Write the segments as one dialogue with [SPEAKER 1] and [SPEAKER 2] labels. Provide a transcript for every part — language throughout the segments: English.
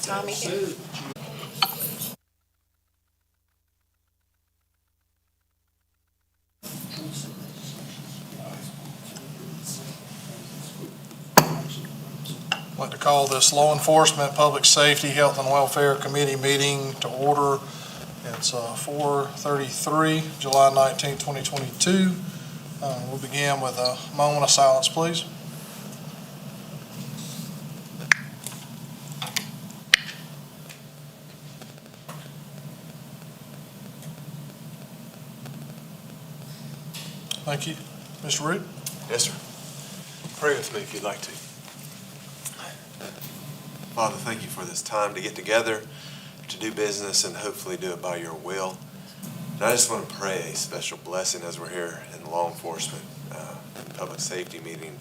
[SPEAKER 1] Tommy here.
[SPEAKER 2] I'd like to call this Law Enforcement, Public Safety, Health and Welfare Committee meeting to order. It's 4:33, July 19, 2022. We'll begin with a moment of silence, please. Thank you. Mr. Root?
[SPEAKER 3] Yes, sir. Pray with me if you'd like to. Father, thank you for this time to get together, to do business, and hopefully do it by your will. And I just want to pray a special blessing as we're here in law enforcement, public safety meeting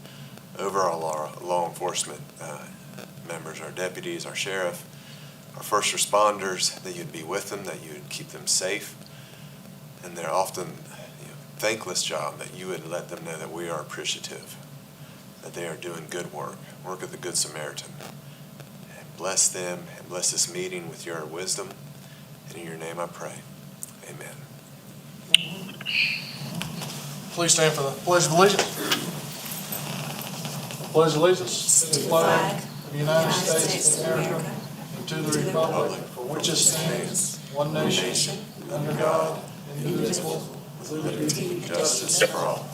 [SPEAKER 3] over our law enforcement members, our deputies, our sheriff, our first responders, that you'd be with them, that you would keep them safe. And they're often thankless job, that you would let them know that we are appreciative, that they are doing good work of the Good Samaritan. And bless them and bless this meeting with your wisdom. And in your name I pray. Amen.
[SPEAKER 2] Please stand for the Pledge of Allegiance. Pledge of allegiance to the flag of the United States of America and to the republic for which it stands, one nation, under God, indivisible, with liberty and justice for all.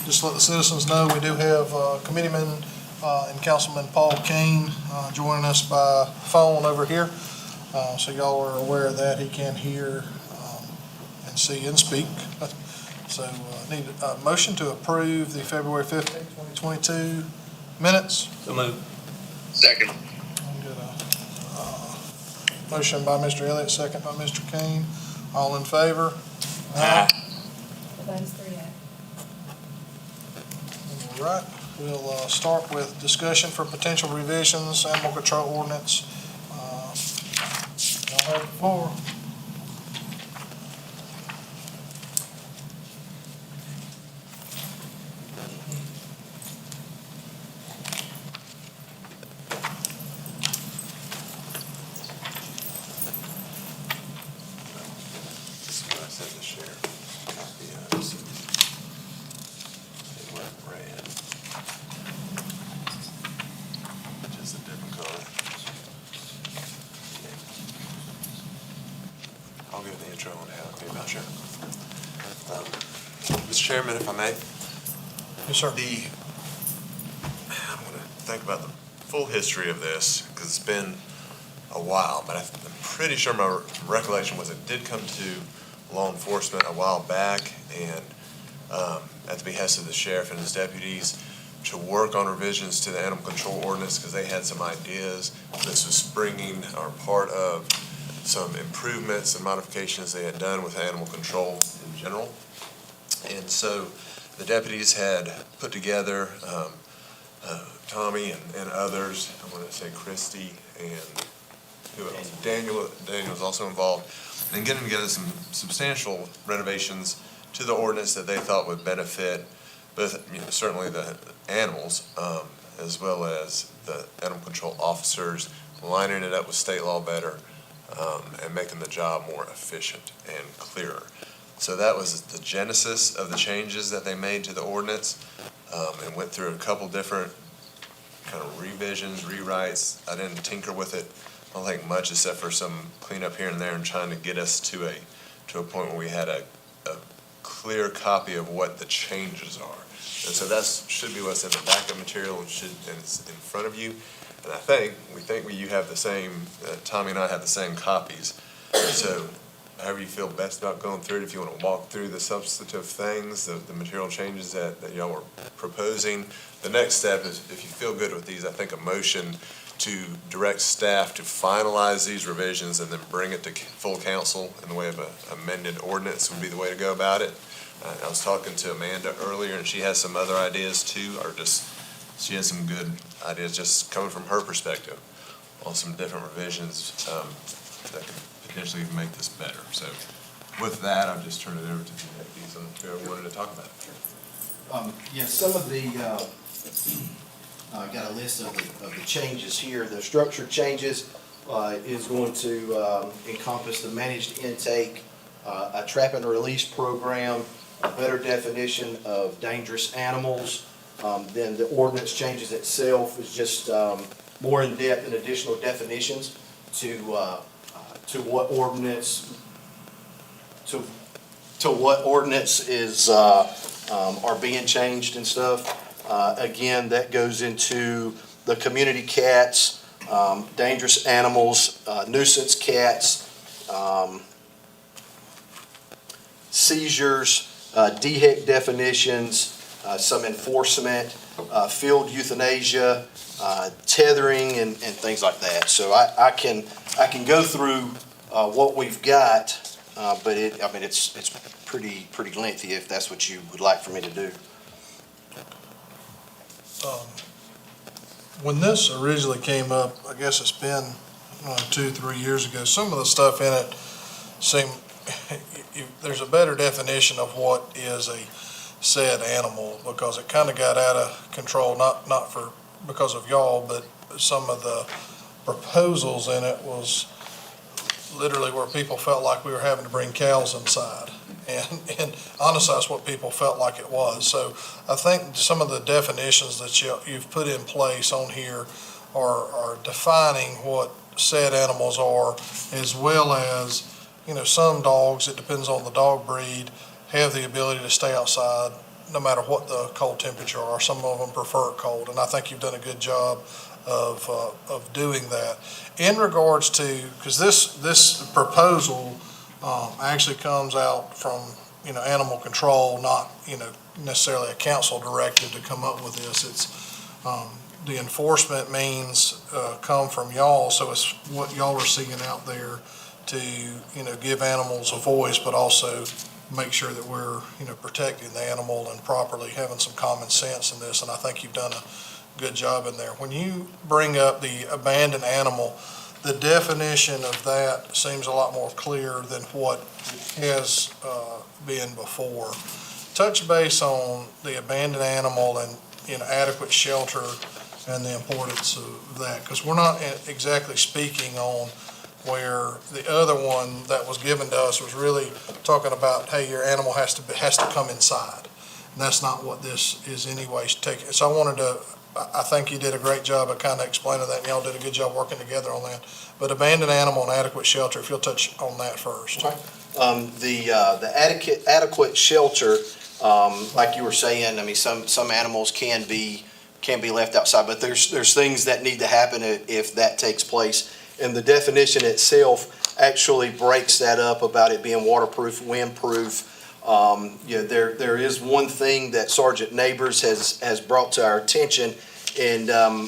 [SPEAKER 2] Just let the citizens know we do have Committeeman and Councilman Paul Kane joining us by phone over here. So y'all are aware of that. He can hear and see and speak. So need a motion to approve the February 15th, 2022 minutes.
[SPEAKER 4] So moved.
[SPEAKER 5] Second.
[SPEAKER 2] I'll get a motion by Mr. Elliott, second by Mr. Kane. All in favor?
[SPEAKER 3] Aye.
[SPEAKER 1] The vote is 3-0.
[SPEAKER 2] All right, we'll start with discussion for potential revisions, animal control ordinance. Y'all have the floor.
[SPEAKER 3] This is what I said to share. Copy of it. It went red. Just a different color. I'll give the intro on how it came about, sure. Mr. Chairman, if I may,
[SPEAKER 2] Yes, sir.
[SPEAKER 3] I'm going to think about the full history of this because it's been a while, but I'm pretty sure my recollection was it did come to law enforcement a while back, and at the behest of the sheriff and his deputies, to work on revisions to the animal control ordinance because they had some ideas. This was springing or part of some improvements and modifications they had done with animal control in general. And so the deputies had put together, Tommy and others, I want to say Christy and who else? Daniel was also involved, in getting together some substantial renovations to the ordinance that they thought would benefit both, certainly the animals, as well as the animal control officers, lining it up with state law better, and making the job more efficient and clearer. So that was the genesis of the changes that they made to the ordinance, and went through a couple different kind of revisions, rewrites. I didn't tinker with it, I don't think much, except for some cleanup here and there and trying to get us to a point where we had a clear copy of what the changes are. And so that should be what's in the backup material and it's in front of you. And we think you have the same, Tommy and I have the same copies. So however you feel best about going through it, if you want to walk through the substantive things, the material changes that y'all were proposing. The next step is, if you feel good with these, I think a motion to direct staff to finalize these revisions and then bring it to full council in the way of an amended ordinance would be the way to go about it. I was talking to Amanda earlier, and she has some other ideas too, she has some good ideas just coming from her perspective on some different revisions that could potentially make this better. So with that, I'll just turn it over to the deputies and whoever wanted to talk about it.
[SPEAKER 6] Yes, some of the
[SPEAKER 4] Got a list of the changes here. The structure changes is going to encompass the managed intake, a trap and release program, a better definition of dangerous animals. Then the ordinance changes itself is just more in-depth and additional definitions to what ordinance, to what ordinance is, are being changed and stuff. Again, that goes into the community cats, dangerous animals, nuisance cats, seizures, DHEC definitions, some enforcement, field euthanasia, tethering, and things like that. So I can go through what we've got, but it's pretty lengthy if that's what you would like for me to do.
[SPEAKER 2] When this originally came up, I guess it's been 2-3 years ago, some of the stuff in it seemed, there's a better definition of what is a said animal, because it kind of got out of control, not for because of y'all, but some of the proposals in it was literally where people felt like we were having to bring cows inside. And honestly, that's what people felt like it was. So I think some of the definitions that you've put in place on here are defining what said animals are, as well as, some dogs, it depends on the dog breed, have the ability to stay outside no matter what the cold temperature are. Some of them prefer it cold, and I think you've done a good job of doing that. In regards to, because this proposal actually comes out from, animal control, not, necessarily a council directive to come up with this. It's, the enforcement means come from y'all, so it's what y'all are seeing out there to, give animals a voice, but also make sure that we're, protecting the animal and properly having some common sense in this, and I think you've done a good job in there. When you bring up the abandoned animal, the definition of that seems a lot more clear than what has been before. Touch base on the abandoned animal and, adequate shelter and the importance of that, because we're not exactly speaking on where the other one that was given to us was really talking about, hey, your animal has to come inside. And that's not what this is anyways taking. So I think you did a great job of kind of explaining that, and y'all did a good job working together on that. But abandoned animal and adequate shelter, if you'll touch on that first.
[SPEAKER 4] The adequate shelter, like you were saying, some animals can be left outside, but there's things that need to happen if that takes place. And the definition itself actually breaks that up about it being waterproof, windproof. There is one thing that Sergeant Neighbors has brought to our attention, and I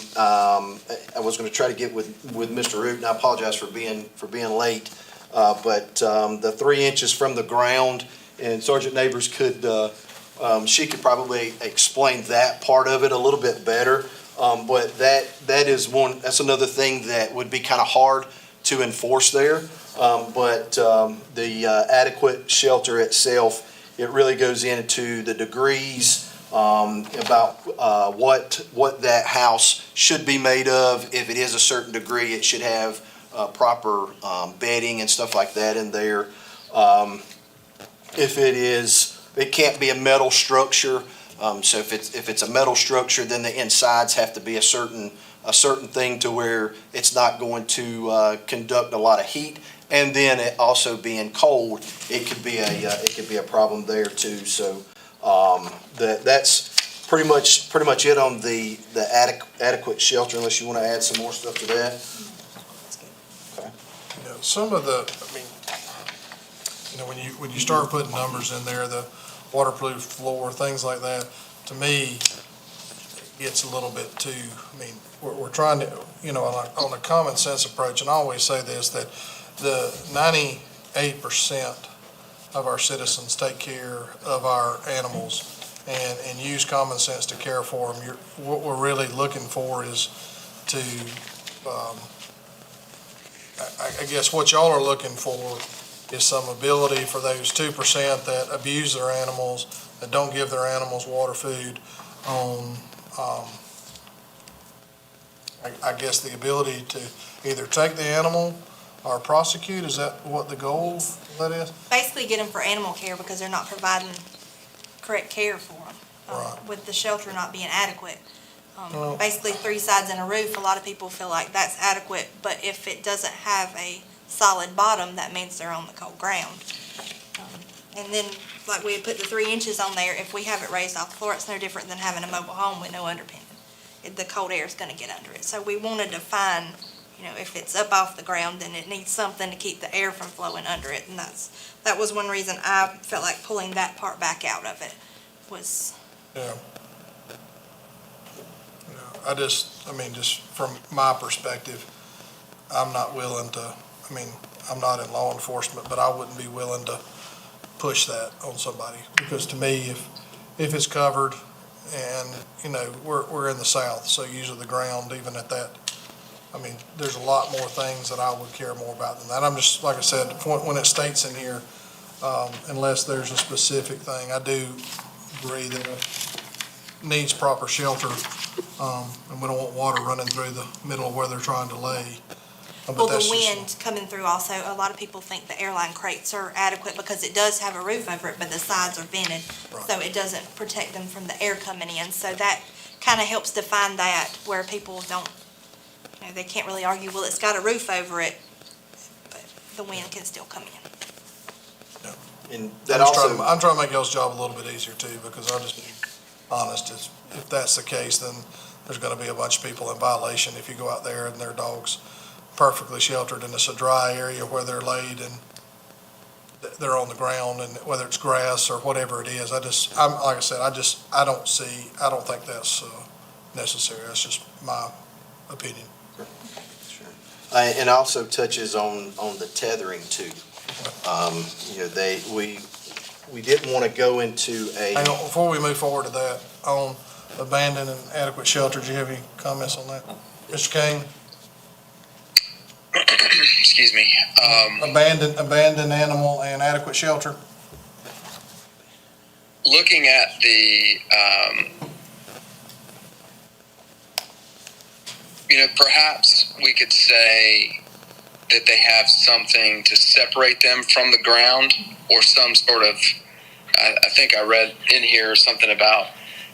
[SPEAKER 4] was going to try to get with Mr. Root, and I apologize for being late. But the 3 inches from the ground, and Sergeant Neighbors she could probably explain that part of it a little bit better. But that's another thing that would be kind of hard to enforce there. But the adequate shelter itself, it really goes into the degrees, about what that house should be made of. If it is a certain degree, it should have proper bedding and stuff like that in there. It can't be a metal structure. So if it's a metal structure, then the insides have to be a certain thing to where it's not going to conduct a lot of heat. And then it also being cold, it could be a problem there too. So that's pretty much it on the adequate shelter. Unless you want to add some more stuff to that. Okay.
[SPEAKER 2] Some of the, when you start putting numbers in there, the waterproof floor, things like that, to me, it's a little bit too, we're trying to, on a common sense approach, and I always say this, that the 98% of our citizens take care of our animals and use common sense to care for them. What we're really looking for is to, I guess what y'all are looking for is some ability for those 2% that abuse their animals, that don't give their animals water, food, on I guess, the ability to either take the animal or prosecute? Is that what the goal of that is?
[SPEAKER 1] Basically get them for animal care because they're not providing correct care for them.
[SPEAKER 2] Right.
[SPEAKER 1] With the shelter not being adequate.
[SPEAKER 2] Well-
[SPEAKER 1] Basically 3 sides and a roof, a lot of people feel like that's adequate, but if it doesn't have a solid bottom, that means they're on the cold ground. And then, like we had put the 3 inches on there, if we have it raised off the floor, it's no different than having a mobile home with no underpinning. The cold air is gonna get under it. So we wanted to find, if it's up off the ground, then it needs something to keep the air from flowing under it. And that was one reason I felt like pulling that part back out of it was,
[SPEAKER 2] Yeah. Just from my perspective, I'm not willing to, I'm not in law enforcement, but I wouldn't be willing to push that on somebody. Because to me, if it's covered and, we're in the South, so usually the ground, even at that, there's a lot more things that I would care more about than that. I'm just, like I said, the point when it states in here, unless there's a specific thing, I do agree that it needs proper shelter, and we don't want water running through the middle of where they're trying to lay. But
[SPEAKER 1] well,
[SPEAKER 2] that's
[SPEAKER 1] the
[SPEAKER 2] just-
[SPEAKER 1] wind coming through also, a lot of people think the airline crates are adequate because it does have a roof over it, but the sides are vented.
[SPEAKER 2] Right.
[SPEAKER 1] So it doesn't protect them from the air coming in. So that kind of helps define that where people don't, they can't really argue, well, it's got a roof over it, but the wind can still come in.
[SPEAKER 4] And
[SPEAKER 2] I'm
[SPEAKER 4] that
[SPEAKER 2] just
[SPEAKER 4] also.
[SPEAKER 2] I'm trying to make y'all's job a little bit easier too, because I'm just honest, if that's the case, then there's gonna be a bunch of people in violation if you go out there and their dog's perfectly sheltered and it's a dry area where they're laid and they're on the ground, and whether it's grass or whatever it is, like I said, I don't think that's necessary. That's just my opinion.
[SPEAKER 4] Sure. And also touches on the tethering too. We didn't want to go into
[SPEAKER 2] Hang on, before we move forward to that, on abandoned and adequate shelter, do you have any comments on that? Mr. Kane?
[SPEAKER 5] Excuse me.
[SPEAKER 2] Abandoned animal and adequate shelter?
[SPEAKER 5] Looking at the, perhaps we could say that they have something to separate them from the ground, or some sort of, I think I read in here something about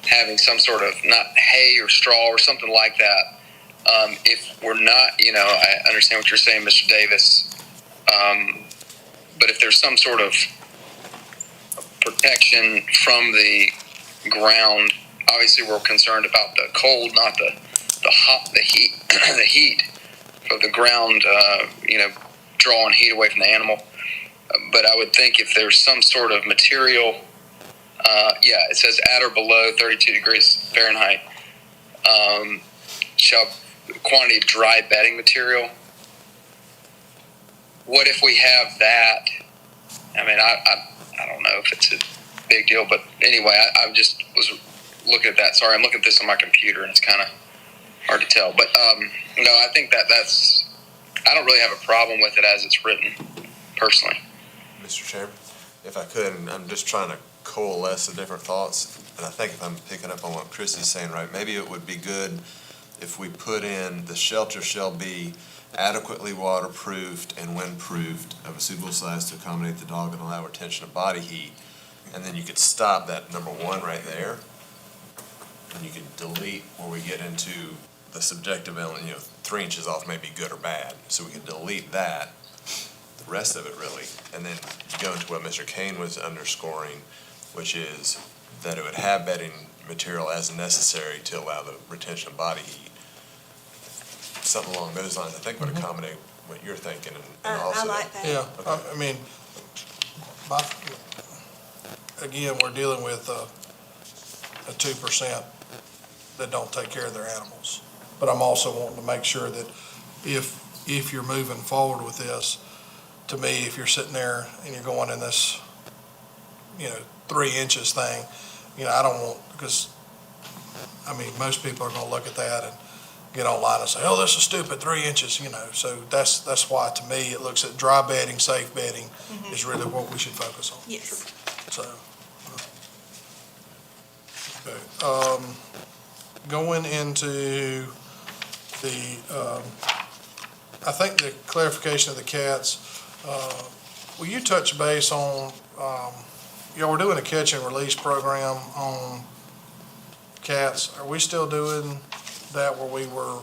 [SPEAKER 5] having some sort of, not hay or straw or something like that. If we're not, I understand what you're saying, Mr. Davis, but if there's some sort of protection from the ground, obviously we're concerned about the cold, not the heat, the heat of the ground, drawing heat away from the animal. But I would think if there's some sort of material, it says at or below 32 degrees Fahrenheit, quantity of dry bedding material. What if we have that? I don't know if it's a big deal, but anyway, I just was looking at that. Sorry, I'm looking at this on my computer, and it's kind of hard to tell. But no, I think that's. I don't really have a problem with it as it's written, personally.
[SPEAKER 3] Mr. Chairman, if I could, and I'm just trying to coalesce the different thoughts, and I think if I'm picking up on what Christy's saying, right, maybe it would be good if we put in the shelter shall be adequately waterproofed and windproofed of a suitable size to accommodate the dog and allow retention of body heat. And then you could stop that number 1 right there. And you could delete where we get into the subjective element, 3 inches off may be good or bad. So we can delete that, the rest of it really, and then go into what Mr. Kane was underscoring, which is that it would have bedding material as necessary to allow the retention of body heat. Something along those lines, I think would accommodate what you're thinking and also.
[SPEAKER 1] I like that.
[SPEAKER 2] Yeah, again, we're dealing with a 2% that don't take care of their animals. But I'm also wanting to make sure that if you're moving forward with this, to me, if you're sitting there and you're going in this, 3 inches thing, I don't want, because, most people are gonna look at that and get online and say, oh, this is stupid, 3 inches, so that's why, to me, it looks at dry bedding, safe bedding is really what we should focus on.
[SPEAKER 1] Yes.
[SPEAKER 2] So, okay, going into I think the clarification of the cats, will you touch base on, we're doing a catch and release program on cats. Are we still doing that where we were,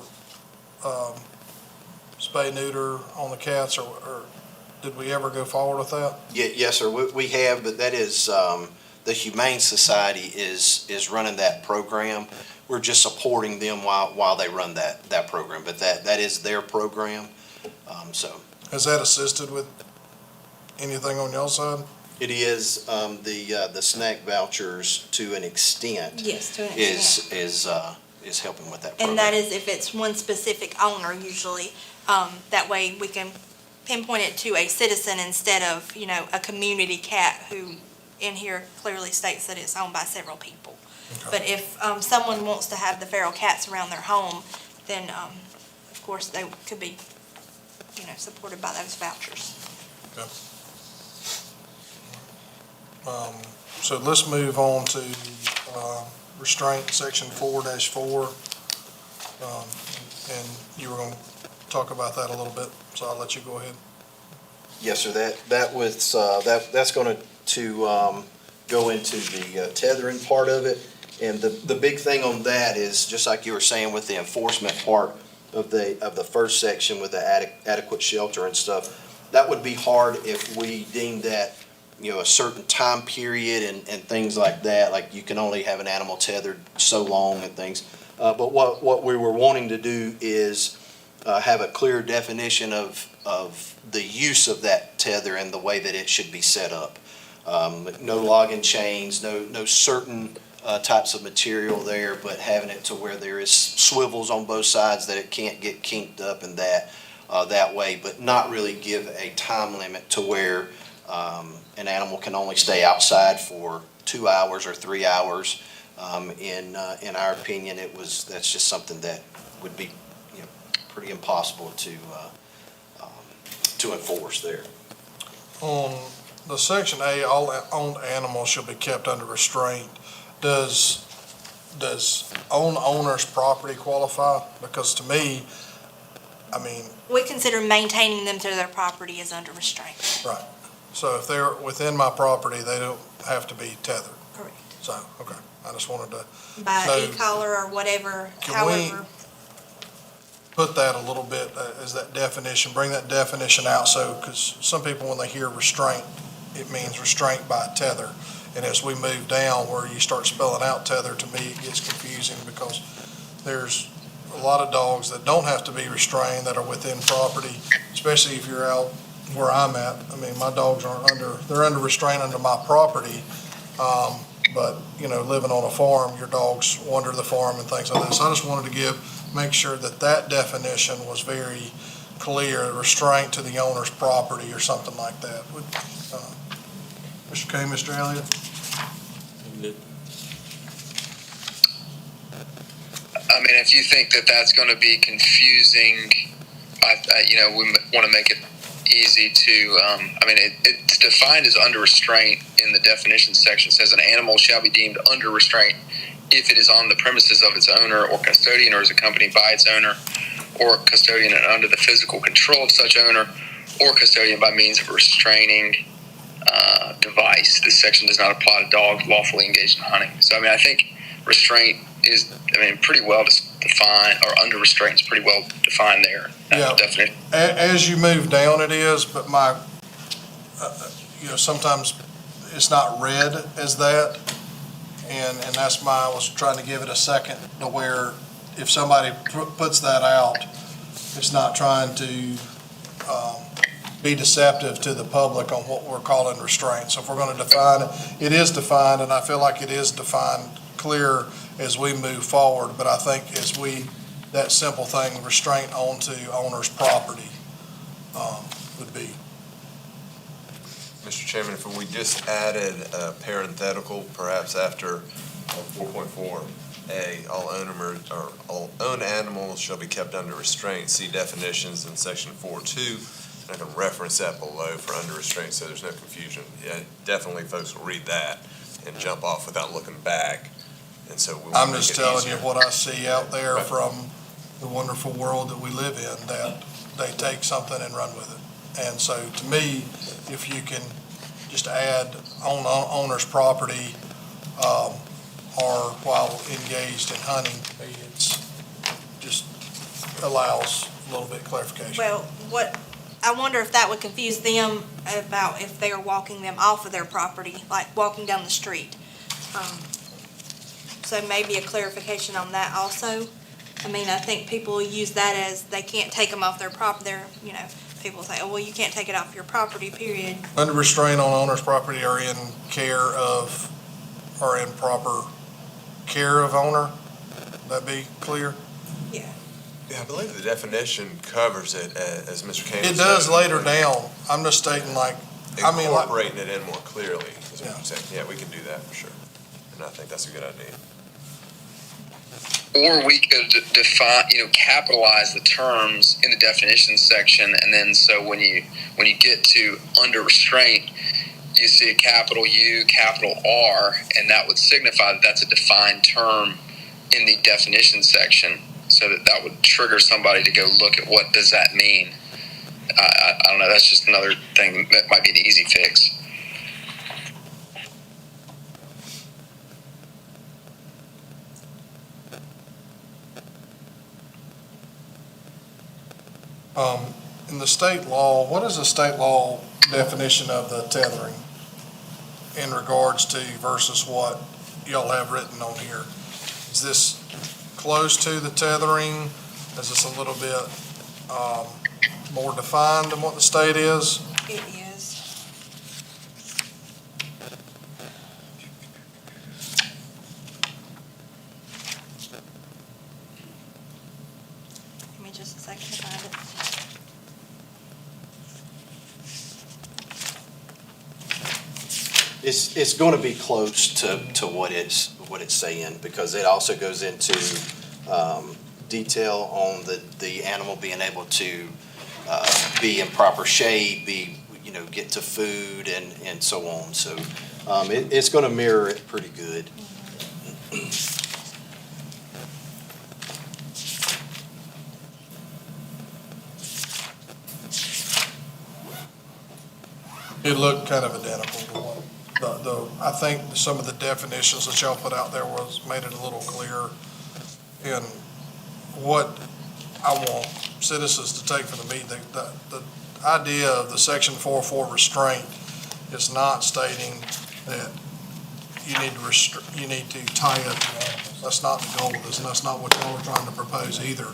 [SPEAKER 2] spay neuter on the cats, or did we ever go forward with that?
[SPEAKER 4] Yes, sir, we have, but that is, the Humane Society is running that program. We're just supporting them while they run that program, but that is their program, so.
[SPEAKER 2] Has that assisted with anything on y'all's side?
[SPEAKER 4] It is, the snack vouchers to an extent
[SPEAKER 1] Yes, to an extent.
[SPEAKER 4] is helping with that program.
[SPEAKER 1] And that is if it's one specific owner usually. That way we can pinpoint it to a citizen instead of, a community cat who in here clearly states that it's owned by several people.
[SPEAKER 2] Okay.
[SPEAKER 1] But if someone wants to have the feral cats around their home, then of course they could be, supported by those vouchers.
[SPEAKER 2] So let's move on to restraint, section 4-4. And you were going to talk about that a little bit, so I'll let you go ahead.
[SPEAKER 4] Yes, sir, that's going to go into the tethering part of it. And the big thing on that is, just like you were saying with the enforcement part of the first section with the adequate shelter and stuff, that would be hard if we deemed that, a certain time period and things like that, like you can only have an animal tethered so long and things. But what we were wanting to do is have a clear definition of the use of that tether and the way that it should be set up. No logging chains, no certain types of material there, but having it to where there is swivels on both sides that it can't get kinked up and that way, but not really give a time limit to where an animal can only stay outside for 2 hours or 3 hours. In our opinion, that's just something that would be pretty impossible to enforce there.
[SPEAKER 2] On the section A, all owned animals shall be kept under restraint. Does own owner's property qualify? Because to me,
[SPEAKER 1] We consider maintaining them to their property as under restraint.
[SPEAKER 2] right. So if they're within my property, they don't have to be tethered.
[SPEAKER 1] Correct.
[SPEAKER 2] So, okay, I just wanted to
[SPEAKER 1] By
[SPEAKER 2] So,
[SPEAKER 1] e-collar or whatever,
[SPEAKER 2] can we-
[SPEAKER 1] however.
[SPEAKER 2] put that a little bit as that definition, bring that definition out, so, because some people, when they hear restraint, it means restraint by tether. And as we move down where you start spelling out tether, to me, it gets confusing, because there's a lot of dogs that don't have to be restrained that are within property, especially if you're out where I'm at. My dogs aren't they're under restraint under my property. But, living on a farm, your dogs wander the farm and things like that. So I just wanted to make sure that definition was very clear, restraint to the owner's property or something like that. Mr. Kay, Mr. Elliott?
[SPEAKER 5] If you think that that's going to be confusing, we want to make it easy to, it's defined as under restraint in the definition section. It says an animal shall be deemed under restraint if it is on the premises of its owner or custodian, or is accompanied by its owner or custodian and under the physical control of such owner or custodian by means of a restraining device. This section does not apply to dogs lawfully engaged in hunting. So, I think restraint is, pretty well defined, or under restraint is pretty well defined there.
[SPEAKER 2] Yeah.
[SPEAKER 5] Definition.
[SPEAKER 2] As you move down, it is, but sometimes it's not read as that. And that's why I was trying to give it a second to where if somebody puts that out, it's not trying to be deceptive to the public on what we're calling restraint. So if we're going to define it, it is defined, and I feel like it is defined clear as we move forward. But I think that simple thing, restraint onto owner's property, would be.
[SPEAKER 3] Mr. Chairman, if we just added a parenthetical, perhaps after 4.4A, all owned animals shall be kept under restraint. See definitions in section 4.2. I can reference that below for under restraint, so there's no confusion. Yeah, definitely folks will read that and jump off without looking back. And so
[SPEAKER 2] I'm just telling you what I see out there from the wonderful world that we live in, that they take something and run with it. And so to me, if you can just add on owner's property, or while engaged in hunting, it's just allows a little bit clarification.
[SPEAKER 1] Well, I wonder if that would confuse them about if they are walking them off of their property, like walking down the street. So maybe a clarification on that also. I mean, I think people use that as they can't take them off their people say, oh, well, you can't take it off your property, period.
[SPEAKER 2] Under restraint on owner's property or in care of, or in proper care of owner, that be clear?
[SPEAKER 1] Yeah.
[SPEAKER 3] Yeah, I believe the definition covers it, as Mr. Kane
[SPEAKER 2] It
[SPEAKER 3] was
[SPEAKER 2] does
[SPEAKER 3] saying.
[SPEAKER 2] later down. I'm just stating
[SPEAKER 3] Incorporating it in more clearly, is what
[SPEAKER 2] Yeah.
[SPEAKER 3] I'm saying. Yeah, we can do that for sure. And I think that's a good idea.
[SPEAKER 5] Or we could define, capitalize the terms in the definitions section, and then so when you get to under restraint, you see a capital U, capital R, and that would signify that that's a defined term in the definition section, so that would trigger somebody to go look at what does that mean. I don't know. That's just another thing that might be an easy fix.
[SPEAKER 2] In the state law, what is the state law definition of the tethering in regards to versus what y'all have written on here? Is this close to the tethering? Is this a little bit more defined than what the state is?
[SPEAKER 1] It is. Give me just a second to find it.
[SPEAKER 4] It's going to be close to what it's saying, because it also goes into detail on the animal being able to be in proper shape, get to food and so on. So it's going to mirror it pretty good.
[SPEAKER 2] It looked kind of identical to what I think some of the definitions that y'all put out there made it a little clearer in what I want citizens to take from the meeting. The idea of the section 404 restraint is not stating that you need to tie up the animals. That's not the goal of this, and that's not what y'all are trying to propose either.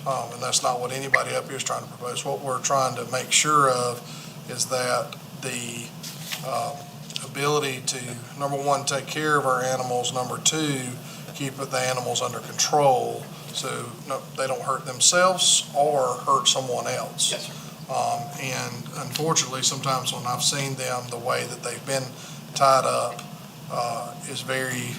[SPEAKER 2] And that's not what anybody up here is trying to propose. What we're trying to make sure of is that the ability to, number one, take care of our animals, number two, keep the animals under control so they don't hurt themselves or hurt someone else.
[SPEAKER 4] Yes, sir.
[SPEAKER 2] And unfortunately, sometimes when I've seen them, the way that they've been tied up is very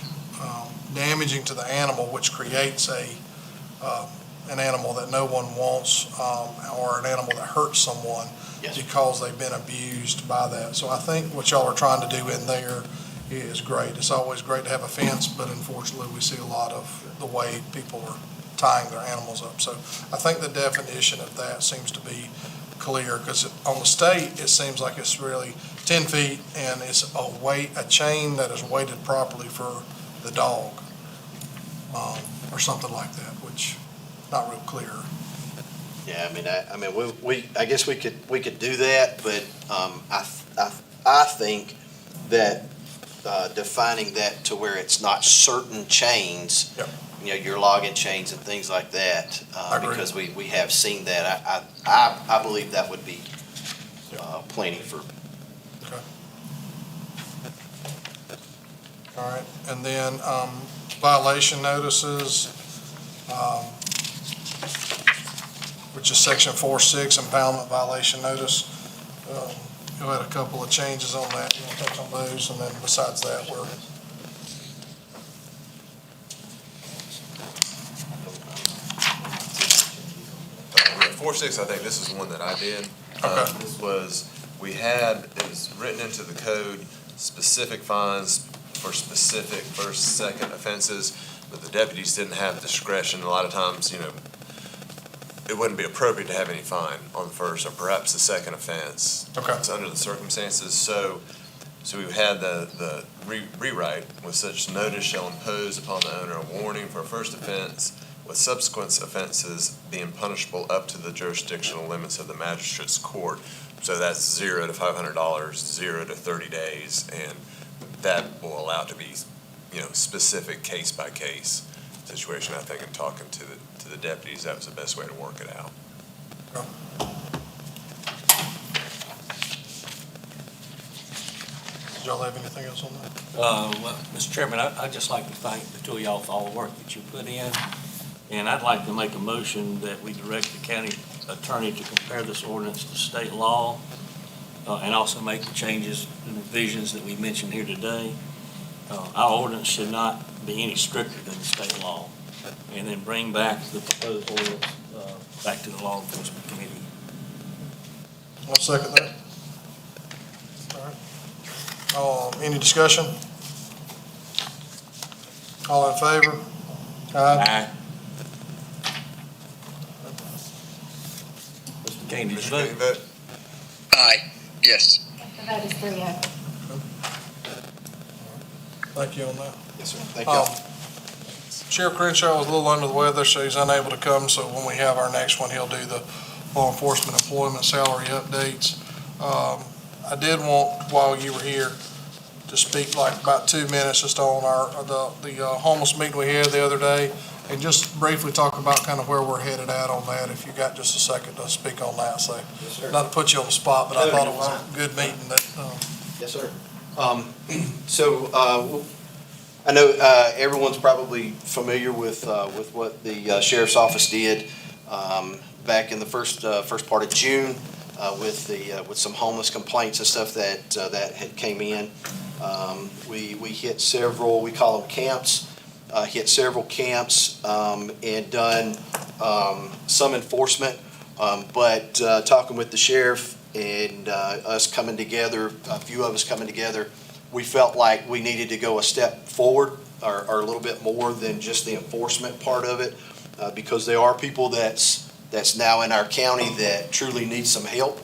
[SPEAKER 2] damaging to the animal, which creates an animal that no one wants, or an animal that hurts someone.
[SPEAKER 4] Yes.
[SPEAKER 2] Because they've been abused by that. So I think what y'all are trying to do in there is great. It's always great to have a fence, but unfortunately, we see a lot of the way people are tying their animals up. So I think the definition of that seems to be clear, because on the state, it seems like it's really 10 feet, and it's a chain that is weighted properly for the dog, or something like that, which not real clear.
[SPEAKER 4] Yeah, I guess we could do that, but I think that defining that to where it's not certain chains,
[SPEAKER 2] Yep.
[SPEAKER 4] Your logging chains and things like that,
[SPEAKER 2] I agree.
[SPEAKER 4] because we have seen that. I believe that would be plenty for.
[SPEAKER 2] Okay. All right, and then violation notices, which is section 4.6, impoundment violation notice. You had a couple of changes on that. You want to touch on those, and then besides that, we're.
[SPEAKER 3] 4.6, I think this is one that I did.
[SPEAKER 2] Okay.
[SPEAKER 3] This was, it was written into the code, specific fines for specific first, second offenses, but the deputies didn't have discretion. A lot of times, it wouldn't be appropriate to have any fine on the first or perhaps the second offense.
[SPEAKER 2] Okay.
[SPEAKER 3] It's under the circumstances, so we've had the rewrite with such notice shall impose upon the owner a warning for a first offense with subsequent offenses being punishable up to the jurisdictional limits of the magistrate's court. So that's $0 to $500, 0 to 30 days, and that will allow it to be, specific case by case situation. I think in talking to the deputies, that was the best way to work it out.
[SPEAKER 2] Did y'all have anything else on that?
[SPEAKER 6] Well, Mr. Chairman, I'd just like to thank the two of y'all for all the work that you put in. And I'd like to make a motion that we direct the county attorney to compare this ordinance to state law, and also make the changes and revisions that we mentioned here today. Our ordinance should not be any stricter than the state law. And then bring back the proposed ordinance, back to the law enforcement committee.
[SPEAKER 2] I'll second that. All right. Any discussion? All in favor?
[SPEAKER 6] Aye. Mr. Kane, did you
[SPEAKER 3] Mr. Kane,
[SPEAKER 6] vote?
[SPEAKER 3] vote?
[SPEAKER 5] Aye. Yes.
[SPEAKER 1] The vote is 3-0.
[SPEAKER 2] Thank you on that.
[SPEAKER 4] Yes, sir. Thank y'all.
[SPEAKER 2] Sheriff Crenshaw was a little under the weather, so he's unable to come, so when we have our next one, he'll do the law enforcement employment salary updates. I did want, while you were here, to speak like about 2 minutes just on the homeless meeting we had the other day, and just briefly talk about kind of where we're headed at on that, if you got just a second to speak on that, so.
[SPEAKER 4] Yes, sir.
[SPEAKER 2] Not to put you on the spot, but I
[SPEAKER 4] No,
[SPEAKER 2] thought it
[SPEAKER 4] you're
[SPEAKER 2] was
[SPEAKER 4] fine.
[SPEAKER 2] a good meeting that,
[SPEAKER 4] Yes, sir. I know everyone's probably familiar with what the sheriff's office did back in the first part of June with some homeless complaints and stuff that had came in. We hit several, we call them camps, hit several camps and done some enforcement. But talking with the sheriff and us coming together, a few of us coming together, we felt like we needed to go a step forward or a little bit more than just the enforcement part of it, because there are people that's now in our county that truly need some help.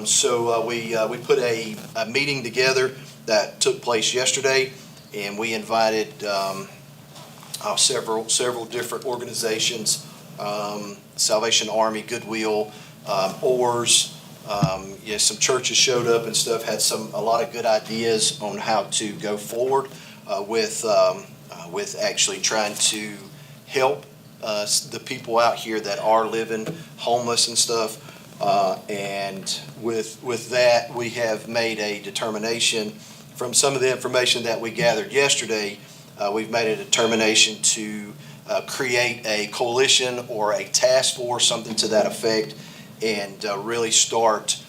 [SPEAKER 4] So we put a meeting together that took place yesterday, and we invited several different organizations, Salvation Army, Goodwill, ORS. Some churches showed up and stuff, had a lot of good ideas on how to go forward with actually trying to help the people out here that are living homeless and stuff. And with that, we have made a determination from some of the information that we gathered yesterday. We've made a determination to create a coalition or a task force, something to that effect, and really start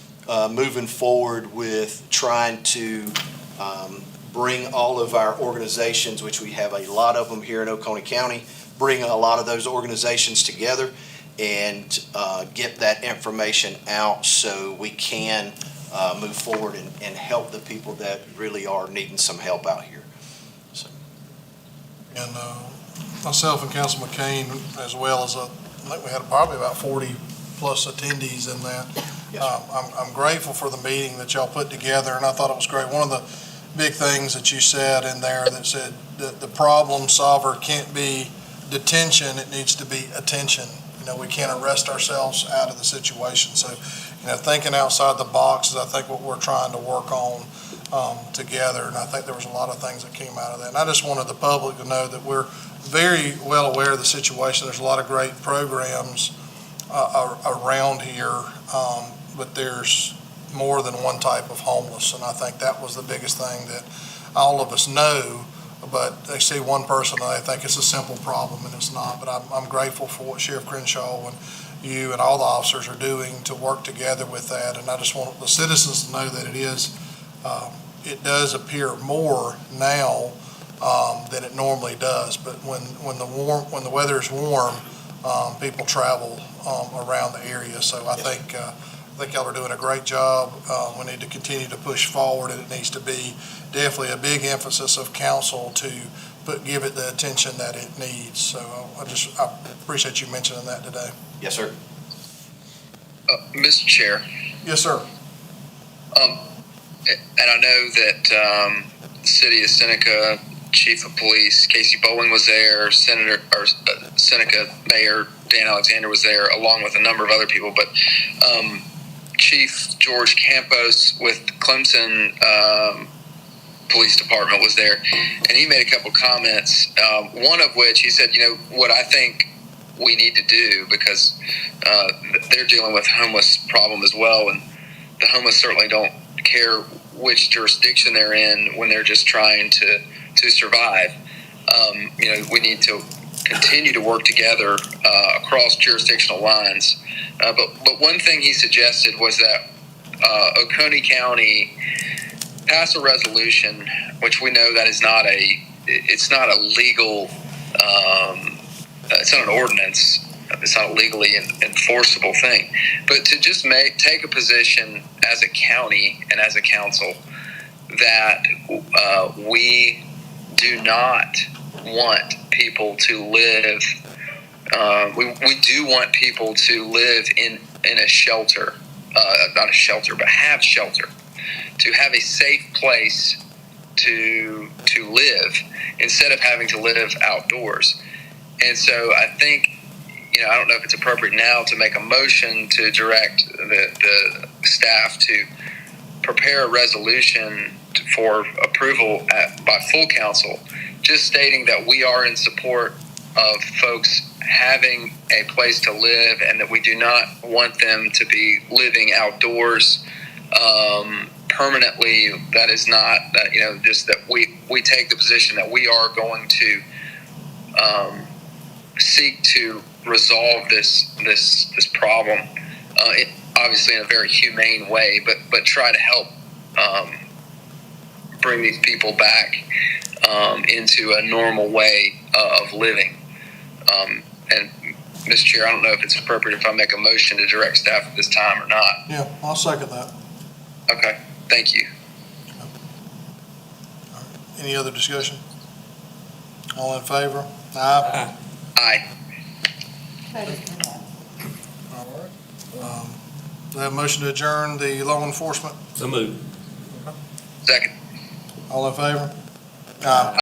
[SPEAKER 4] moving forward with trying to bring all of our organizations, which we have a lot of them here in Oconee County, bring a lot of those organizations together and get that information out so we can move forward and help the people that really are needing some help out here. So.
[SPEAKER 2] and myself and Councilman McCain, as well as I think we had probably about 40 plus attendees in that.
[SPEAKER 4] Yes,
[SPEAKER 2] I'm grateful for the meeting that y'all put together, and I thought it was great. One of the big things that you said in there that said that the problem solver can't be detention, it needs to be attention. We can't arrest ourselves out of the situation. So, thinking outside the box is, I think, what we're trying to work on together, and I think there was a lot of things that came out of that. And I just wanted the public to know that we're very well aware of the situation. There's a lot of great programs around here, but there's more than one type of homeless, and I think that was the biggest thing that all of us know, but they see one person and they think it's a simple problem, and it's not. But I'm grateful for what Sheriff Crenshaw and you and all the officers are doing to work together with that, and I just want the citizens to know that it does appear more now than it normally does, but when the weather is warm, people travel around the area. So I think y'all are doing a great job. We need to continue to push forward, and it needs to be definitely a big emphasis of council to give it the attention that it needs. So I appreciate you mentioning that today.
[SPEAKER 4] Yes, sir.
[SPEAKER 5] Mr. Chair,
[SPEAKER 2] Yes, sir.
[SPEAKER 5] and I know that the City of Seneca Chief of Police Casey Bowling was there, Seneca Mayor Dan Alexander was there, along with a number of other people. But Chief George Campos with Clemson Police Department was there, and he made a couple comments. One of which he said, what I think we need to do, because they're dealing with homeless problem as well, and the homeless certainly don't care which jurisdiction they're in when they're just trying to survive. We need to continue to work together across jurisdictional lines. But one thing he suggested was that Oconee County pass a resolution, which we know that it's not a legal, it's not an ordinance. It's not a legally enforceable thing, but to just take a position as a county and as a council that we do not want people to live. We do want people to live in a shelter, not a shelter, but have shelter, to have a safe place to live instead of having to live outdoors. And so I think, I don't know if it's appropriate now to make a motion to direct the staff to prepare a resolution for approval by full council, just stating that we are in support of folks having a place to live and that we do not want them to be living outdoors permanently. That is not, just that we take the position that we are going to seek to resolve this problem, obviously in a very humane way, but try to help bring these people back into a normal way of living. And Mr. Chair, I don't know if it's appropriate if I make a motion to direct staff at this time or not.
[SPEAKER 2] Yeah, I'll second that.
[SPEAKER 5] Okay, thank you.
[SPEAKER 2] Any other discussion? All in favor? Aye.
[SPEAKER 5] Aye.
[SPEAKER 2] All right. We have a motion to adjourn the law enforcement.
[SPEAKER 6] So moved.
[SPEAKER 5] Second.
[SPEAKER 2] All in favor? Aye.